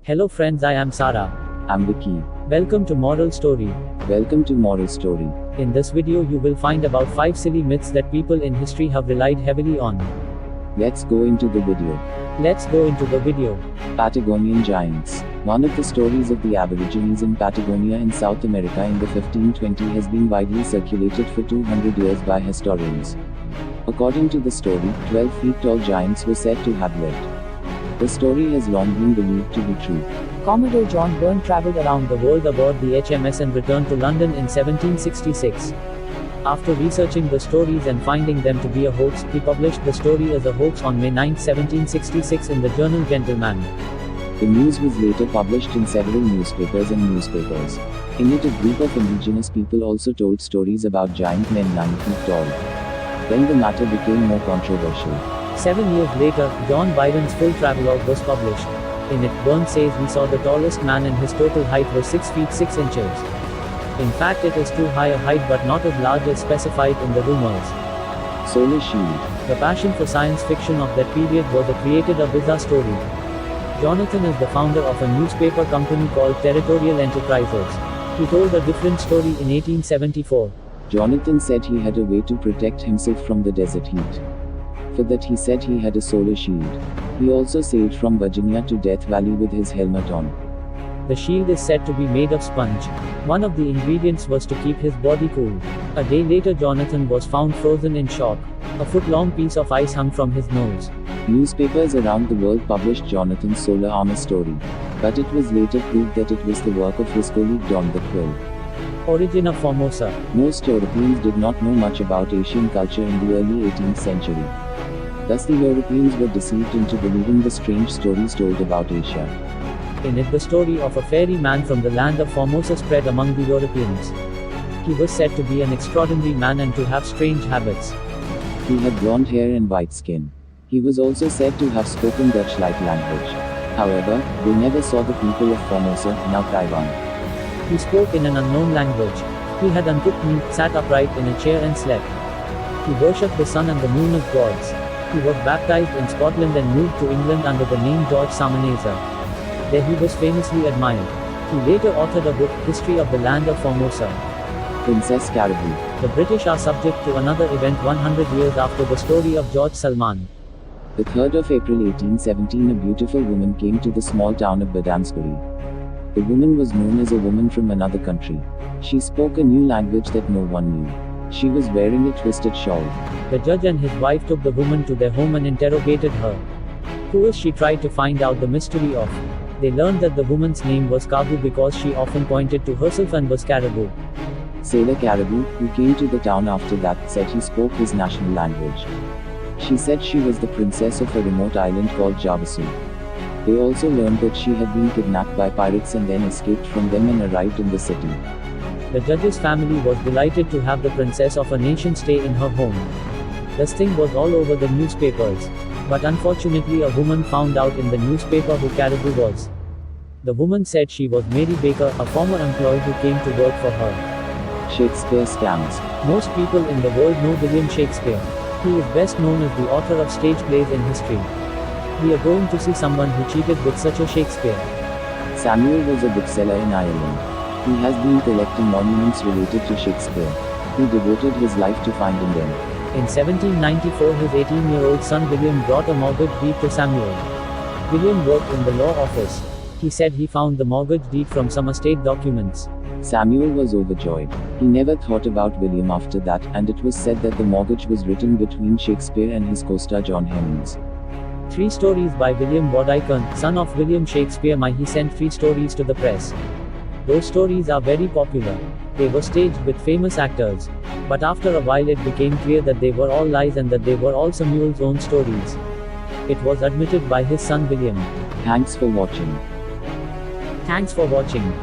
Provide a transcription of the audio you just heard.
Hello friends, I am Sarah. I'm Vicky. Welcome to Moral Story. Welcome to Moral Story. In this video you will find about 5 silly myths that people in history have relied heavily on. Let's go into the video. Let's go into the video. Patagonian giants. One of the stories of the Aborigines in Patagonia in South America in the 1520s has been widely circulated for 200 years by historians. According to the story, 12 feet tall giants were said to have lived. The story has long been believed to be true. Commodore John Byrne traveled around the world aboard the HMS and returned to London in 1766. After researching the stories and finding them to be a hoax, he published the story as a hoax on May 9, 1766 in the journal Gentleman. The news was later published in several newspapers and newspapers. In it, a group of indigenous people also told stories about giant men 9 feet tall. Then the matter became more controversial. 7 years later, John Byron's full travelogue was published. In it, Byrne says he saw the tallest man and his total height was 6 feet 6 inches. In fact, it is too high a height but not as large as specified in the rumors. Solar shield. The passion for science fiction of that period was a created a bizarre story. Jonathan is the founder of a newspaper company called Territorial Enterprises. He told a different story in 1874. Jonathan said he had a way to protect himself from the desert heat. For that he said he had a solar shield. He also sailed from Virginia to Death Valley with his helmet on. The shield is said to be made of sponge. One of the ingredients was to keep his body cool. A day later Jonathan was found frozen in shock. A foot-long piece of ice hung from his nose. Newspapers around the world published Jonathan's solar armor story. But it was later proved that it was the work of his colleague Don the Quill. Origin of Formosa. Most Europeans did not know much about Asian culture in the early 18th century. Thus the Europeans were deceived into believing the strange stories told about Asia. In it, the story of a fairy man from the land of Formosa spread among the Europeans. He was said to be an extraordinary man and to have strange habits. He had blonde hair and white skin. He was also said to have spoken Dutch-like language. However, they never saw the people of Formosa, now Taiwan. He spoke in an unknown language. He had uncooked meat, sat upright in a chair and slept. He worshipped the sun and the moon as gods. He was baptized in Scotland and moved to England under the name George Samaneza. There he was famously admired. He later authored a book, History of the Land of Formosa. Princess Caribou. The British are subject to another event 100 years after the story of George Salman. The 3rd of April 1817 a beautiful woman came to the small town of Badamsbury. The woman was known as a woman from another country. She spoke a new language that no one knew. She was wearing a twisted shawl. The judge and his wife took the woman to their home and interrogated her. Who is she? Tried to find out the mystery of. They learned that the woman's name was Caribou because she often pointed to herself and was Caribou. Sailor Caribou, who came to the town after that, said he spoke his national language. She said she was the princess of a remote island called Javasu. They also learned that she had been kidnapped by pirates and then escaped from them and arrived in the city. The judge's family was delighted to have the princess of a nation stay in her home. This thing was all over the newspapers. But unfortunately a woman found out in the newspaper who Caribou was. The woman said she was Mary Baker, a former employee who came to work for her. Shakespeare scams. Most people in the world know William Shakespeare. He is best known as the author of stage plays in history. We are going to see someone who cheated with such a Shakespeare. Samuel was a bookseller in Ireland. He has been collecting monuments related to Shakespeare. He devoted his life to finding them. In 1794 his 18-year-old son William brought a mortgage deed to Samuel. William worked in the law office. He said he found the mortgage deed from some estate documents. Samuel was overjoyed. He never thought about William after that, and it was said that the mortgage was written between Shakespeare and his co-star John Hemmings. 3 stories by William Bodikon, son of William Shakespeare. He sent 3 stories to the press. Those stories are very popular. They were staged with famous actors. But after a while it became clear that they were all lies and that they were all Samuel's own stories. It was admitted by his son William. Thanks for watching. Thanks for watching.